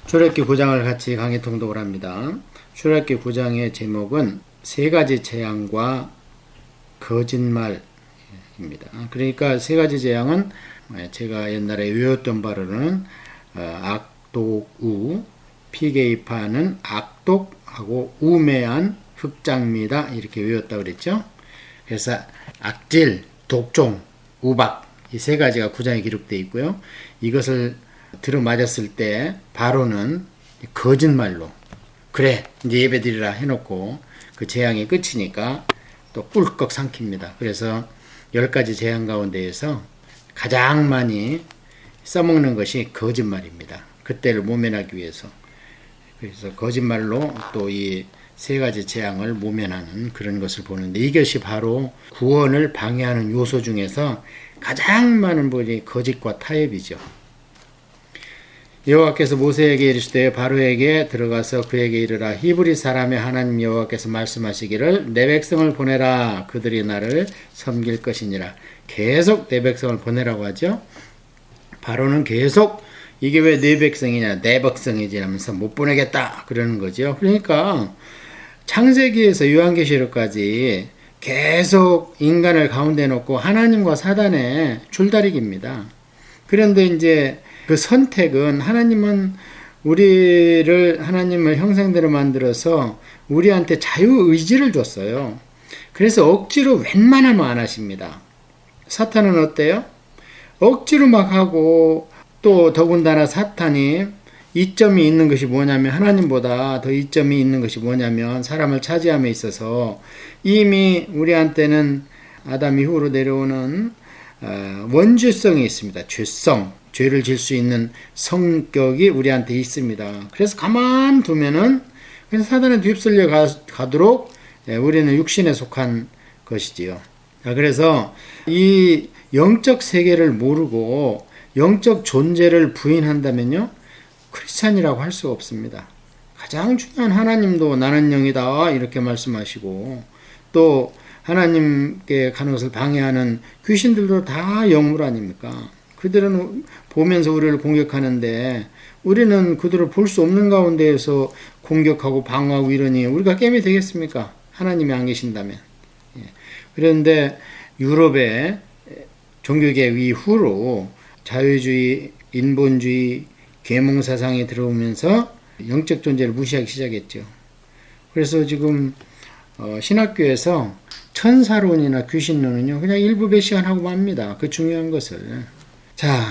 출애굽기 9장을 같이 강의 통독을 합니다. 출애굽기 9장의 제목은 세 가지 재앙과 거짓말입니다. 그러니까 세 가지 재앙은 제가 옛날에 외웠던 바로는 악독우, 피게이파는 악독하고 우매한 흑장미다 이렇게 외웠다고 그랬죠. 그래서 악질, 독종, 우박 이 세 가지가 9장에 기록되어 있고요. 이것을 들어맞았을 때 바로는 거짓말로 그래 이제 예배드리라 해놓고 그 재앙이 끝이니까 또 꿀꺽 삼킵니다. 그래서 10가지 재앙 가운데에서 가장 많이 써먹는 것이 거짓말입니다. 그때를 모면하기 위해서. 그래서 거짓말로 또 이 세 가지 재앙을 모면하는 그런 것을 보는데 이것이 바로 구원을 방해하는 요소 중에서 가장 많은 분이 거짓과 타협이죠. 여호와께서 모세에게 이르시되 바로에게 들어가서 그에게 이르라 히브리 사람의 하나님 여호와께서 말씀하시기를 내 백성을 보내라 그들이 나를 섬길 것이니라. 계속 내 백성을 보내라고 하죠. 바로는 계속 이게 왜 내 백성이냐 내 백성이지 하면서 못 보내겠다 그러는 거죠. 그러니까 창세기에서 요한계시록까지 계속 인간을 가운데 놓고 하나님과 사단의 줄다리기입니다. 그런데 이제 그 선택은 하나님은 우리를 하나님을 형상대로 만들어서 우리한테 자유의지를 줬어요. 그래서 억지로 웬만하면 안 하십니다. 사탄은 어때요? 억지로 막 하고 또 더군다나 사탄이 이점이 있는 것이 뭐냐면 하나님보다 더 이점이 있는 것이 뭐냐면 사람을 차지함에 있어서 이미 우리한테는 아담 이후로 내려오는 원죄성이 있습니다. 죄성, 죄를 질 수 있는 성격이 우리한테 있습니다. 그래서 가만 두면은 그래서 사단에 휩쓸려 가도록 우리는 육신에 속한 것이지요. 그래서 이 영적 세계를 모르고 영적 존재를 부인한다면요 크리스찬이라고 할 수가 없습니다. 가장 중요한 하나님도 나는 영이다 이렇게 말씀하시고 또 하나님께 가는 것을 방해하는 귀신들도 다 영물 아닙니까? 그들은 보면서 우리를 공격하는데 우리는 그들을 볼 수 없는 가운데에서 공격하고 방어하고 이러니 우리가 게임이 되겠습니까? 하나님이 안 계신다면. 그런데 유럽의 종교개혁 이후로 자유주의, 인본주의, 계몽사상이 들어오면서 영적 존재를 무시하기 시작했죠. 그래서 지금 신학교에서 천사론이나 귀신론은요 그냥 일부 배시하고 맙니다. 그 중요한 것을. 자,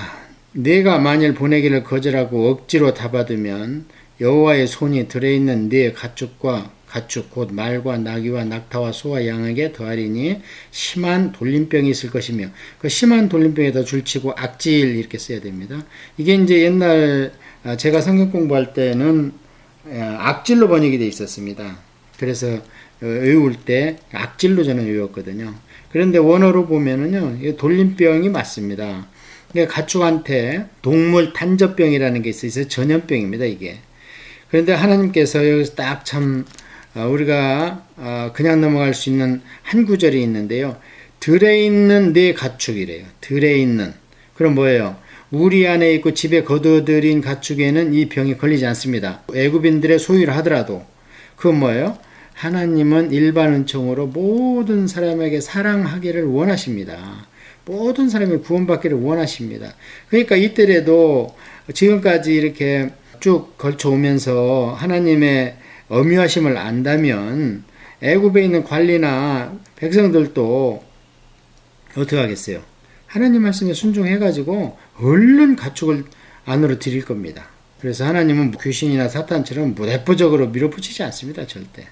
내가 만일 보내기를 거절하고 억지로 다 받으면 여호와의 손이 들어있는 네 가축과 가축 곧 말과 나귀와 낙타와 소와 양에게 더하리니 심한 돌림병이 있을 것이며 그 심한 돌림병에다 줄치고 악질 이렇게 써야 됩니다. 이게 이제 옛날 제가 성경 공부할 때는 악질로 번역이 되어 있었습니다. 그래서 외울 때 악질로 저는 외웠거든요. 그런데 원어로 보면은요 돌림병이 맞습니다. 그러니까 가축한테 동물 단접병이라는 게 있어서 전염병입니다 이게. 그런데 하나님께서 여기서 딱 참 우리가 그냥 넘어갈 수 있는 한 구절이 있는데요. 들에 있는 네 가축이래요. 들에 있는. 그럼 뭐예요? 우리 안에 있고 집에 거두어들인 가축에는 이 병이 걸리지 않습니다. 애굽인들의 소유를 하더라도 그건 뭐예요? 하나님은 일반 은총으로 모든 사람에게 사랑하기를 원하십니다. 모든 사람이 구원받기를 원하십니다. 그러니까 이때라도 지금까지 이렇게 쭉 걸쳐오면서 하나님의 엄유하심을 안다면 애굽에 있는 관리나 백성들도 어떻게 하겠어요? 하나님 말씀에 순종해가지고 얼른 가축을 안으로 드릴 겁니다. 그래서 하나님은 귀신이나 사탄처럼 무대포적으로 밀어붙이지 않습니다. 절대.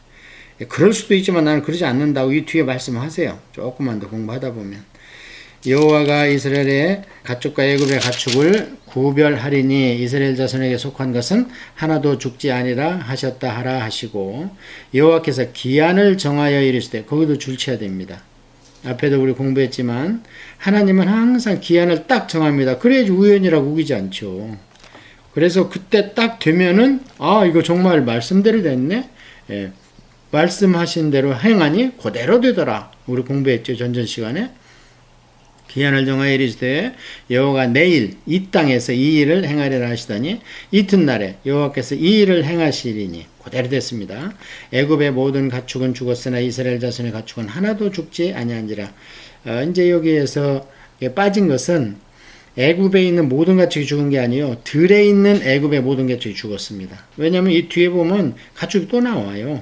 그럴 수도 있지만 나는 그러지 않는다고 이 뒤에 말씀하세요. 조금만 더 공부하다 보면. 여호와가 이스라엘의 가축과 애굽의 가축을 구별하리니 이스라엘 자손에게 속한 것은 하나도 죽지 아니라 하셨다 하라 하시고 여호와께서 기한을 정하여 이르시되 거기도 줄쳐야 됩니다. 앞에도 우리 공부했지만 하나님은 항상 기한을 딱 정합니다. 그래야지 우연이라고 우기지 않죠. 그래서 그때 딱 되면은 이거 정말 말씀대로 됐네. 말씀하신 대로 행하니 그대로 되더라. 우리 공부했죠 전전 시간에. 기한을 정하여 이르시되 여호와가 내일 이 땅에서 이 일을 행하리라 하시더니 이튿날에 여호와께서 이 일을 행하시리니 그대로 됐습니다. 애굽의 모든 가축은 죽었으나 이스라엘 자손의 가축은 하나도 죽지 아니한지라. 이제 여기에서 빠진 것은 애굽에 있는 모든 가축이 죽은 게 아니요, 들에 있는 애굽의 모든 가축이 죽었습니다. 왜냐하면 이 뒤에 보면 가축이 또 나와요.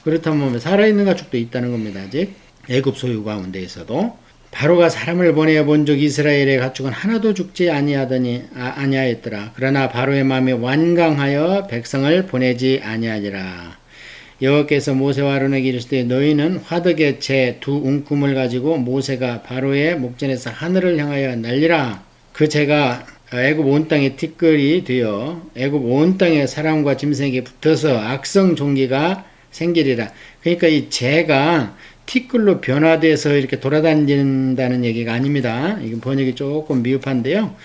그렇다면 살아있는 가축도 있다는 겁니다. 아직 애굽 소유 가운데에서도 바로가 사람을 보내어 본 적 이스라엘의 가축은 하나도 죽지 아니하였더라. 그러나 바로의 마음이 완강하여 백성을 보내지 아니하니라. 여호와께서 모세와 아론에게 이르시되 너희는 화덕의 재 두 웅큼을 가지고 모세가 바로의 목전에서 하늘을 향하여 날리라. 그 재가 애굽 온 땅에 티끌이 되어 애굽 온 땅에 사람과 짐승에게 붙어서 악성 종기가 생기리라. 그러니까 이 재가 티끌로 변화돼서 이렇게 돌아다닌다는 얘기가 아닙니다. 이건 번역이 조금 미흡한데요.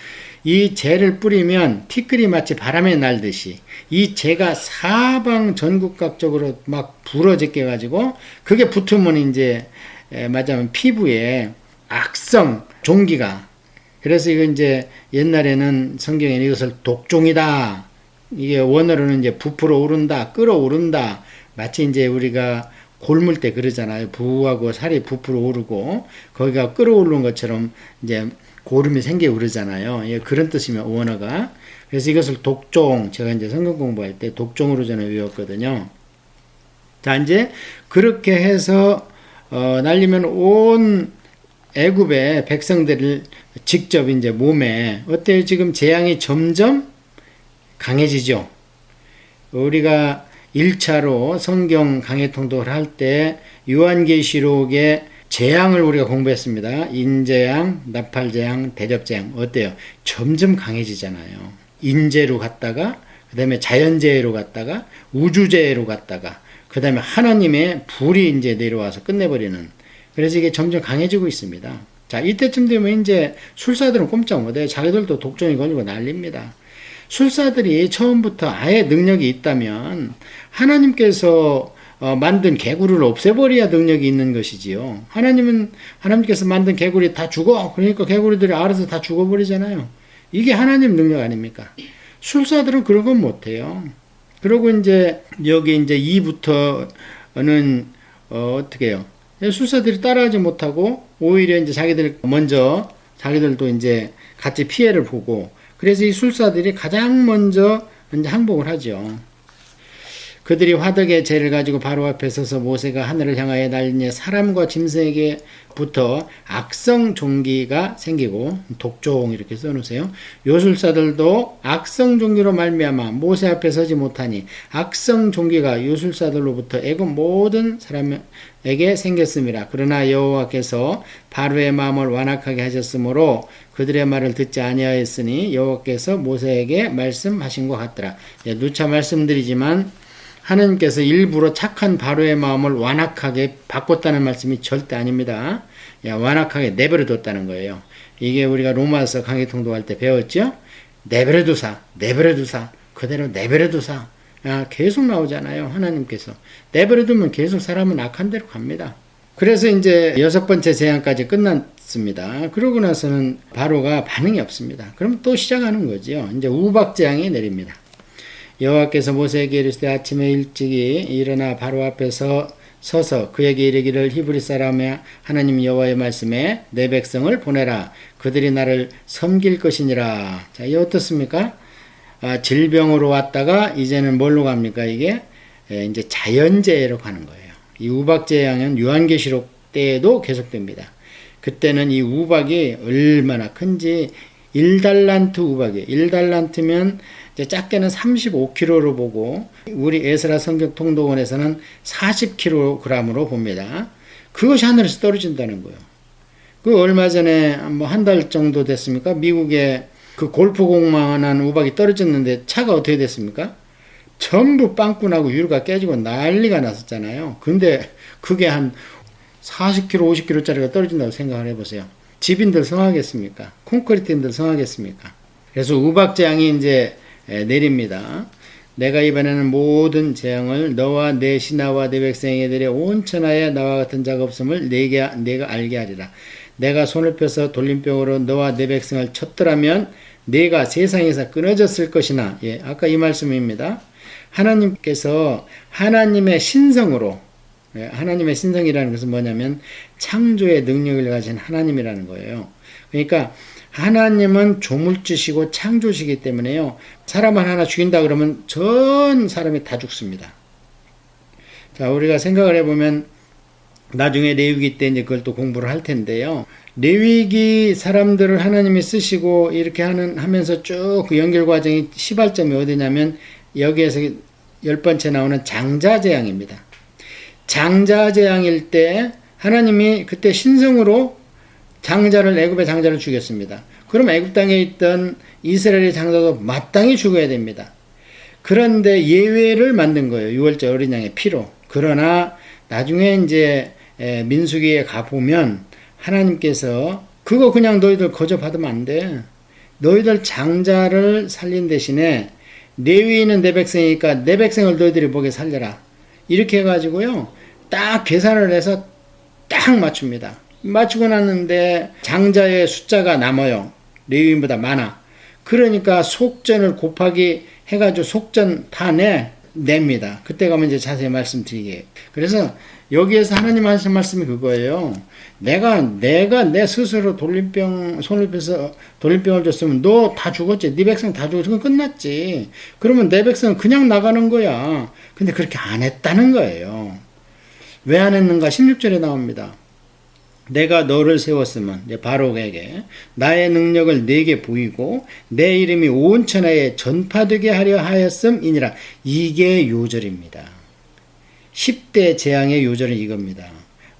이 재를 뿌리면 티끌이 마치 바람에 날듯이 이 재가 사방 전국각적으로 막 부러지게 가지고 그게 붙으면 이제 맞아면 피부에 악성 종기가, 그래서 이거 이제 옛날에는 성경에는 이것을 독종이다, 이게 원어로는 이제 부풀어 오른다, 끌어오른다, 마치 이제 우리가 곪을 때 그러잖아요. 부하고 살이 부풀어 오르고 거기가 끌어오르는 것처럼 이제 고름이 생기고 그러잖아요. 예, 그런 뜻이면 원어가. 그래서 이것을 독종, 제가 이제 성경 공부할 때 독종으로 저는 외웠거든요. 자, 이제 그렇게 해서 날리면 온 애굽의 백성들을 직접 이제 몸에, 어때요? 지금 재앙이 점점 강해지죠. 우리가 1차로 성경 강해 통독을 할 때 요한계시록의 재앙을 우리가 공부했습니다. 인재앙, 나팔재앙, 대접재앙. 어때요? 점점 강해지잖아요. 인재로 갔다가, 그 다음에 자연재해로 갔다가, 우주재해로 갔다가, 그 다음에 하나님의 불이 이제 내려와서 끝내버리는. 그래서 이게 점점 강해지고 있습니다. 자, 이때쯤 되면 이제 술사들은 꼼짝 못해요. 자기들도 독종이 걸리고 난립니다. 술사들이 처음부터 아예 능력이 있다면 하나님께서 만든 개구리를 없애버려야 능력이 있는 것이지요. 하나님께서 만든 개구리 다 죽어. 그러니까 개구리들이 알아서 다 죽어버리잖아요. 이게 하나님 능력 아닙니까? 술사들은 그런 건 못해요. 그리고 이제 여기 이제 2부터는 어떻게 해요? 술사들이 따라하지 못하고 오히려 이제 자기들도 이제 같이 피해를 보고, 그래서 이 술사들이 가장 먼저 이제 항복을 하죠. 그들이 화덕의 재를 가지고 바로 앞에 서서 모세가 하늘을 향하여 날리니 사람과 짐승에게부터 악성 종기가 생기고, 독종 이렇게 써놓으세요. 요술사들도 악성 종기로 말미암아 모세 앞에 서지 못하니 악성 종기가 요술사들로부터 애굽 모든 사람에게 생겼음이라. 그러나 여호와께서 바로의 마음을 완악하게 하셨으므로 그들의 말을 듣지 아니하였으니 여호와께서 모세에게 말씀하신 것 같더라. 누차 말씀드리지만 하나님께서 일부러 착한 바로의 마음을 완악하게 바꿨다는 말씀이 절대 아닙니다. 완악하게 내버려뒀다는 거예요. 이게 우리가 로마서 강해 통독할 때 배웠죠? 내버려두사, 그대로 내버려두사. 계속 나오잖아요. 하나님께서 내버려두면 계속 사람은 악한 대로 갑니다. 그래서 이제 6번째 재앙까지 끝났습니다. 그러고 나서는 바로가 반응이 없습니다. 그럼 또 시작하는 거죠. 이제 우박재앙이 내립니다. 여호와께서 모세에게 이르시되 아침에 일찍이 일어나 바로 앞에 서서 그에게 이르기를 히브리 사람의 하나님 여호와의 말씀에 내 백성을 보내라. 그들이 나를 섬길 것이니라. 자, 이게 어떻습니까? 질병으로 왔다가 이제는 뭘로 갑니까? 이게 이제 자연재해로 가는 거예요. 이 우박재앙은 요한계시록 때에도 계속됩니다. 그때는 이 우박이 얼마나 큰지 1달란트 우박이에요. 1달란트면 작게는 35kg로 보고 우리 에스라 성경 통독원에서는 40kg으로 봅니다. 그것이 하늘에서 떨어진다는 거예요. 그 얼마 전에 뭐 한 달 정도 됐습니까? 미국에 그 골프공만한 우박이 떨어졌는데 차가 어떻게 됐습니까? 전부 빵꾸나고 유리가 깨지고 난리가 났었잖아요. 근데 그게 한 40kg, 50kg짜리가 떨어진다고 생각을 해보세요. 집인들 성하겠습니까? 콘크리트인들 성하겠습니까? 그래서 우박재앙이 이제 내립니다. 내가 이번에는 모든 재앙을 너와 내 신하와 내 백성에게 내려 온 천하에 나와 같은 자가 없음을 내가 알게 하리라. 내가 손을 펴서 돌림병으로 너와 내 백성을 쳤더라면 네가 세상에서 끊어졌을 것이나. 예, 아까 이 말씀입니다. 하나님께서 하나님의 신성으로, 예, 하나님의 신성이라는 것은 뭐냐면 창조의 능력을 가진 하나님이라는 거예요. 그러니까 하나님은 조물주시고 창조시기 때문에요. 사람 하나 죽인다 그러면 전 사람이 다 죽습니다. 자, 우리가 생각을 해보면 나중에 레위기 때 이제 그걸 또 공부를 할 텐데요. 레위기 사람들을 하나님이 쓰시고 이렇게 하면서 쭉 그 연결 과정이 시발점이 어디냐면 여기에서 10번째 나오는 장자재앙입니다. 장자재앙일 때 하나님이 그때 신성으로 애굽의 장자를 죽였습니다. 그럼 애굽 땅에 있던 이스라엘의 장자도 마땅히 죽어야 됩니다. 그런데 예외를 만든 거예요. 6월절 어린 양의 피로. 그러나 나중에 이제 민수기에 가보면 하나님께서 그거 그냥 너희들 거저 받으면 안 돼. 너희들 장자를 살린 대신에 레위인은 내 백성이니까 내 백성을 너희들이 보게 살려라. 이렇게 해가지고요. 딱 계산을 해서 딱 맞춥니다. 맞추고 났는데 장자의 숫자가 남아요. 레위인보다 많아. 그러니까 속전을 곱하기 해가지고 속전 다 냅니다. 그때 가면 이제 자세히 말씀드리게요. 그래서 여기에서 하나님 하신 말씀이 그거예요. 내가 내 스스로 손을 펴서 돌림병을 줬으면 너 다 죽었지. 네 백성 다 죽었지. 끝났지. 그러면 내 백성은 그냥 나가는 거야. 근데 그렇게 안 했다는 거예요. 왜 안 했는가? 16절에 나옵니다. 내가 너를 세웠으면 바로에게 나의 능력을 네게 보이고 내 이름이 온 천하에 전파되게 하려 하였음이니라. 이게 요절입니다. 10대 재앙의 요절은 이겁니다.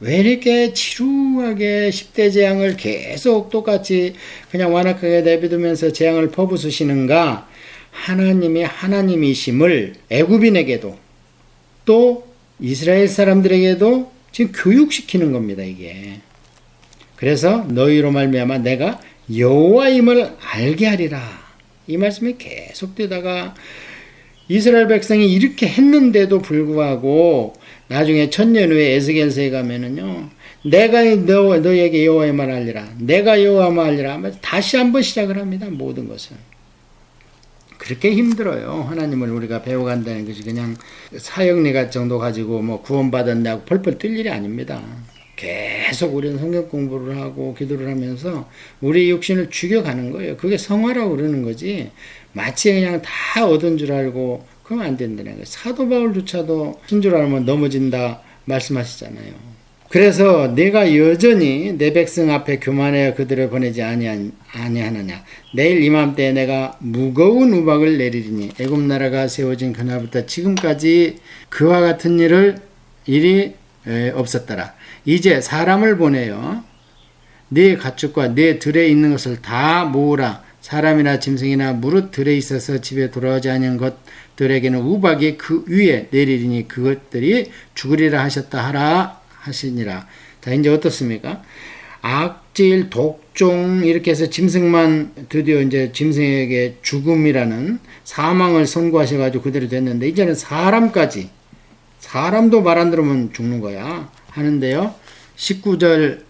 왜 이렇게 지루하게 10대 재앙을 계속 똑같이 그냥 완악하게 내비두면서 재앙을 퍼부수시는가? 하나님이 하나님이심을 애굽인에게도 또 이스라엘 사람들에게도 지금 교육시키는 겁니다. 이게. 그래서 너희로 말미암아 내가 여호와임을 알게 하리라. 이 말씀이 계속되다가 이스라엘 백성이 이렇게 했는데도 불구하고 나중에 천년 후에 에스겔서에 가면은요. 내가 너에게 여호와임을 알리라. 내가 여호와임을 알리라. 다시 한번 시작을 합니다. 모든 것은. 그렇게 힘들어요. 하나님을 우리가 배워간다는 것이 그냥 사형리 정도 가지고 뭐 구원받았냐고 펄펄 뛸 일이 아닙니다. 계속 우리는 성경 공부를 하고 기도를 하면서 우리 육신을 죽여가는 거예요. 그게 성화라고 그러는 거지. 마치 그냥 다 얻은 줄 알고 그러면 안 된다는 거예요. 사도 바울조차도 쓴 줄 알면 넘어진다 말씀하시잖아요. 그래서 내가 여전히 내 백성 앞에 교만하여 그들을 보내지 아니하느냐. 내일 이맘때에 내가 무거운 우박을 내리리니 애굽 나라가 세워진 그날부터 지금까지 그와 같은 일이 없었더라. 이제 사람을 보내요. 네 가축과 네 들에 있는 것을 다 모으라. 사람이나 짐승이나 무릇 들에 있어서 집에 돌아오지 않은 것들에게는 우박이 그 위에 내리리니 그것들이 죽으리라 하셨다 하라 하시니라. 자, 이제 어떻습니까? 악질, 독종 이렇게 해서 짐승만 드디어 이제 짐승에게 죽음이라는 사망을 선고하셔가지고 그대로 됐는데 이제는 사람까지, 사람도 말 안 들으면 죽는 거야 하는데요. 19절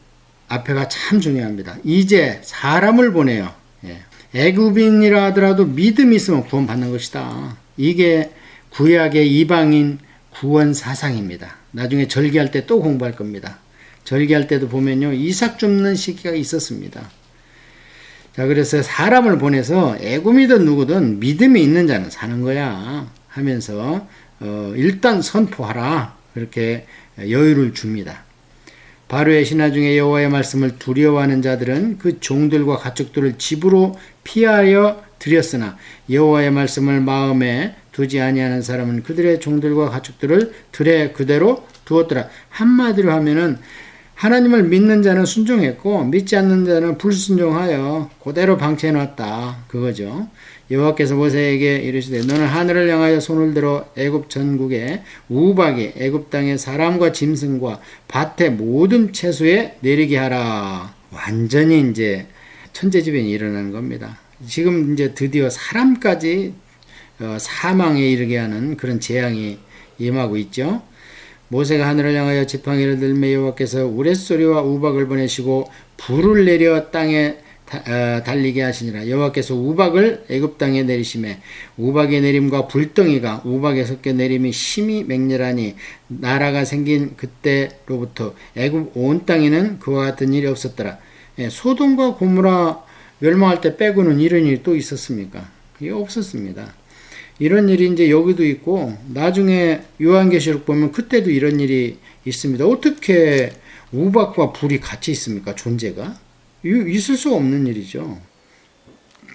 앞에가 참 중요합니다. 이제 사람을 보내요. 예. 애굽인이라 하더라도 믿음이 있으면 구원받는 것이다. 이게 구약의 이방인 구원 사상입니다. 나중에 절기할 때 또 공부할 겁니다. 절기할 때도 보면요. 이삭 줍는 시기가 있었습니다. 자, 그래서 사람을 보내서 애굽이든 누구든 믿음이 있는 자는 사는 거야 하면서 일단 선포하라. 그렇게 여유를 줍니다. 바로의 신하 중에 여호와의 말씀을 두려워하는 자들은 그 종들과 가축들을 집으로 피하여 들였으나 여호와의 말씀을 마음에 두지 아니하는 사람은 그들의 종들과 가축들을 들에 그대로 두었더라. 한마디로 하면은 하나님을 믿는 자는 순종했고 믿지 않는 자는 불순종하여 그대로 방치해 놨다. 그거죠. 여호와께서 모세에게 이르시되 너는 하늘을 향하여 손을 들어 애굽 전국에 우박이 애굽 땅의 사람과 짐승과 밭의 모든 채소에 내리게 하라. 완전히 이제 천재지변이 일어나는 겁니다. 지금 이제 드디어 사람까지 사망에 이르게 하는 그런 재앙이 임하고 있죠. 모세가 하늘을 향하여 지팡이를 들매 여호와께서 우레소리와 우박을 보내시고 불을 내려 땅에 달리게 하시니라. 여호와께서 우박을 애굽 땅에 내리심에 우박의 내림과 불덩이가 우박에 섞여 내림이 심히 맹렬하니 나라가 생긴 그때로부터 애굽 온 땅에는 그와 같은 일이 없었더라. 소돔과 고모라 멸망할 때 빼고는 이런 일이 또 있었습니까? 그게 없었습니다. 이런 일이 이제 여기도 있고 나중에 요한계시록 보면 그때도 이런 일이 있습니다. 어떻게 우박과 불이 같이 있습니까? 존재가? 있을 수 없는 일이죠.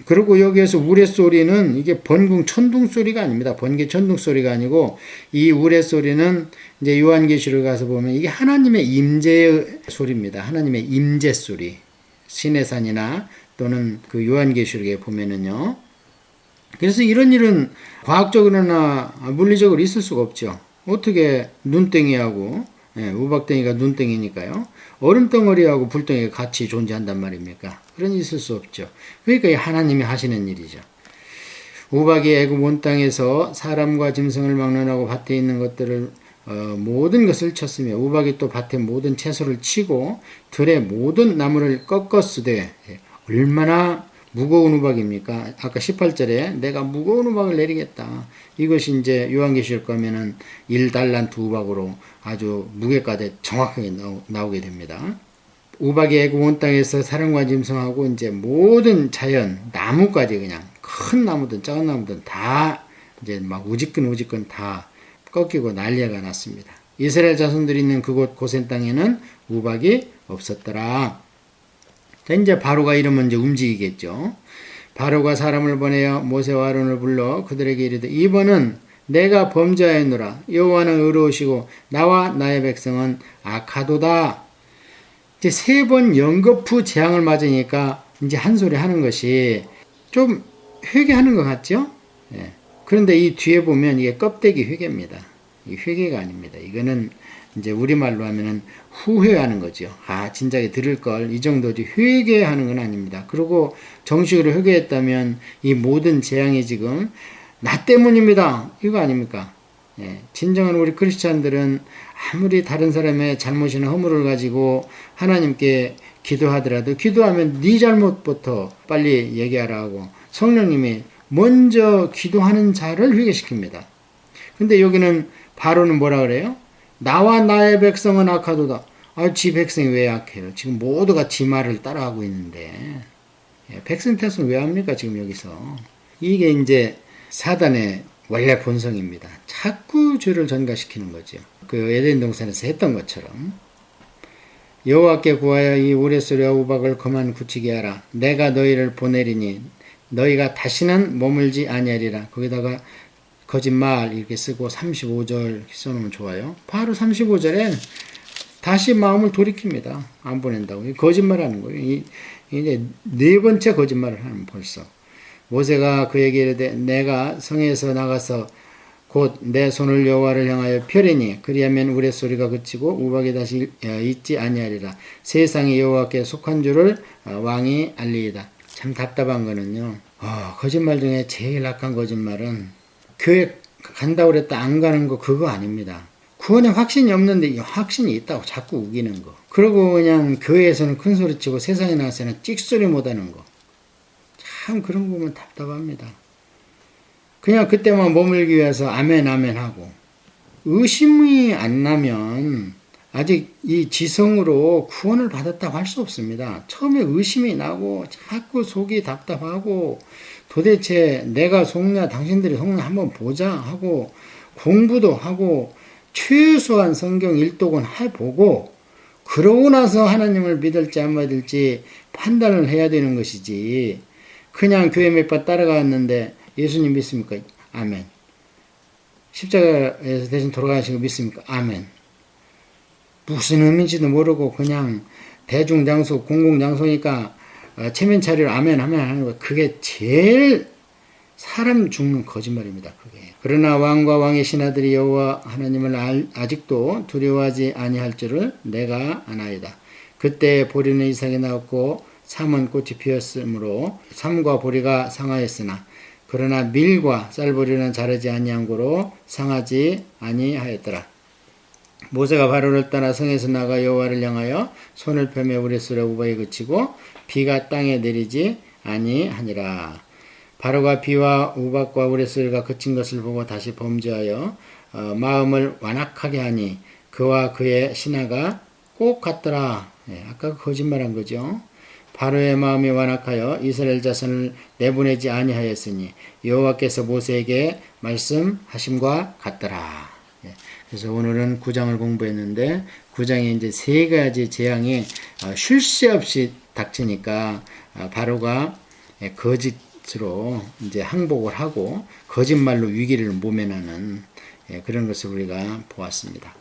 그리고 여기에서 우레소리는 이게 번궁 천둥 소리가 아닙니다. 번개 천둥 소리가 아니고 이 우레소리는 이제 요한계시록 가서 보면 이게 하나님의 임재의 소리입니다. 하나님의 임재 소리. 시내산이나 또는 그 요한계시록에 보면은요. 그래서 이런 일은 과학적으로나 물리적으로 있을 수가 없죠. 어떻게 눈덩이하고 우박덩이가 눈덩이니까요. 얼음덩어리하고 불덩이가 같이 존재한단 말입니까? 그런 일이 있을 수 없죠. 그러니까 하나님이 하시는 일이죠. 우박이 애굽 온 땅에서 사람과 짐승을 막론하고 밭에 있는 것들을 모든 것을 쳤으며 우박이 또 밭의 모든 채소를 치고 들의 모든 나무를 꺾었으되 얼마나 무거운 우박입니까? 아까 18절에 내가 무거운 우박을 내리겠다. 이것이 이제 요한계시록 가면은 1달란트 우박으로 아주 무게가대 정확하게 나오게 됩니다. 우박이 애굽 온 땅에서 사람과 짐승하고 이제 모든 자연, 나무까지 그냥 큰 나무든 작은 나무든 다 이제 막 우지끈 다 꺾이고 난리가 났습니다. 이스라엘 자손들이 있는 그곳 고센 땅에는 우박이 없었더라. 이제 바로가 이러면 이제 움직이겠죠. 바로가 사람을 보내어 모세와 아론을 불러 그들에게 이르되 이번은 내가 범죄하였노라. 여호와는 의로우시고 나와 나의 백성은 악하도다. 이제 3번 연거푸 재앙을 맞으니까 이제 한 소리 하는 것이 좀 회개하는 것 같죠? 예. 그런데 이 뒤에 보면 이게 껍데기 회개입니다. 이 회개가 아닙니다. 이거는 이제 우리말로 하면은 후회하는 거죠. 아, 진작에 들을 걸, 이 정도지. 회개하는 건 아닙니다. 그리고 정식으로 회개했다면 이 모든 재앙이 지금 나 때문입니다. 이거 아닙니까? 예, 진정한 우리 크리스찬들은 아무리 다른 사람의 잘못이나 허물을 가지고 하나님께 기도하더라도 기도하면 네 잘못부터 빨리 얘기하라 하고 성령님이 먼저 기도하는 자를 회개시킵니다. 근데 여기는 바로는 뭐라 그래요? 나와 나의 백성은 악하도다. 아, 지 백성이 왜 악해요? 지금 모두가 지 말을 따라하고 있는데. 백성 탓은 왜 합니까? 지금 여기서. 이게 이제 사단의 원래 본성입니다. 자꾸 죄를 전가시키는 거죠. 그 에덴 동산에서 했던 것처럼. 여호와께 구하여 이 우레소리와 우박을 그만 굳히게 하라. 내가 너희를 보내리니 너희가 다시는 머물지 아니하리라. 거기다가 거짓말 이렇게 쓰고 35절 이렇게 써놓으면 좋아요. 바로 35절에 다시 마음을 돌이킵니다. 안 보낸다고. 거짓말하는 거예요. 이제 4번째 거짓말을 하는 벌써. 모세가 그에게 이르되 내가 성에서 나가서 곧 내 손을 여호와를 향하여 펴리니 그리하면 우레소리가 그치고 우박이 다시 있지 아니하리라. 세상이 여호와께 속한 줄을 왕이 알리이다. 참 답답한 거는요. 거짓말 중에 제일 악한 거짓말은 교회 간다고 그랬다 안 가는 거 그거 아닙니다. 구원에 확신이 없는데 확신이 있다고 자꾸 우기는 거. 그리고 그냥 교회에서는 큰 소리 치고 세상에 나와서는 찍소리 못하는 거. 참 그런 거 보면 답답합니다. 그냥 그때만 머물기 위해서 아멘 아멘 하고 의심이 안 나면 아직 이 지성으로 구원을 받았다고 할 수 없습니다. 처음에 의심이 나고 자꾸 속이 답답하고 도대체 내가 속냐 당신들이 속냐 한번 보자 하고 공부도 하고 최소한 성경 일독은 해보고 그러고 나서 하나님을 믿을지 안 믿을지 판단을 해야 되는 것이지 그냥 교회 몇 번 따라갔는데 예수님 믿습니까? 아멘. 십자가에서 대신 돌아가신 거 믿습니까? 아멘. 무슨 의미인지도 모르고 그냥 대중장소 공공장소니까 체면 차리로 아멘 하면 하는 거 그게 제일 사람 죽는 거짓말입니다. 그게. 그러나 왕과 왕의 신하들이 여호와 하나님을 아직도 두려워하지 아니할 줄을 내가 아나이다. 그때 보리는 이삭이 나왔고 삼은 꽃이 피었으므로 삼과 보리가 상하였으나 그러나 밀과 쌀보리는 자라지 아니한 고로 상하지 아니하였더라. 모세가 바로를 떠나 성에서 나가 여호와를 향하여 손을 펴며 우레소리 우박이 그치고 비가 땅에 내리지 아니하니라. 바로가 비와 우박과 우레소리가 그친 것을 보고 다시 범죄하여 마음을 완악하게 하니 그와 그의 신하가 꼭 같더라. 아까 거짓말한 거죠. 바로의 마음이 완악하여 이스라엘 자손을 내보내지 아니하였으니 여호와께서 모세에게 말씀하심과 같더라. 그래서 오늘은 9장을 공부했는데 9장에 이제 세 가지 재앙이 쉴 새 없이 닥치니까 바로가 거짓으로 이제 항복을 하고 거짓말로 위기를 모면하는 그런 것을 우리가 보았습니다.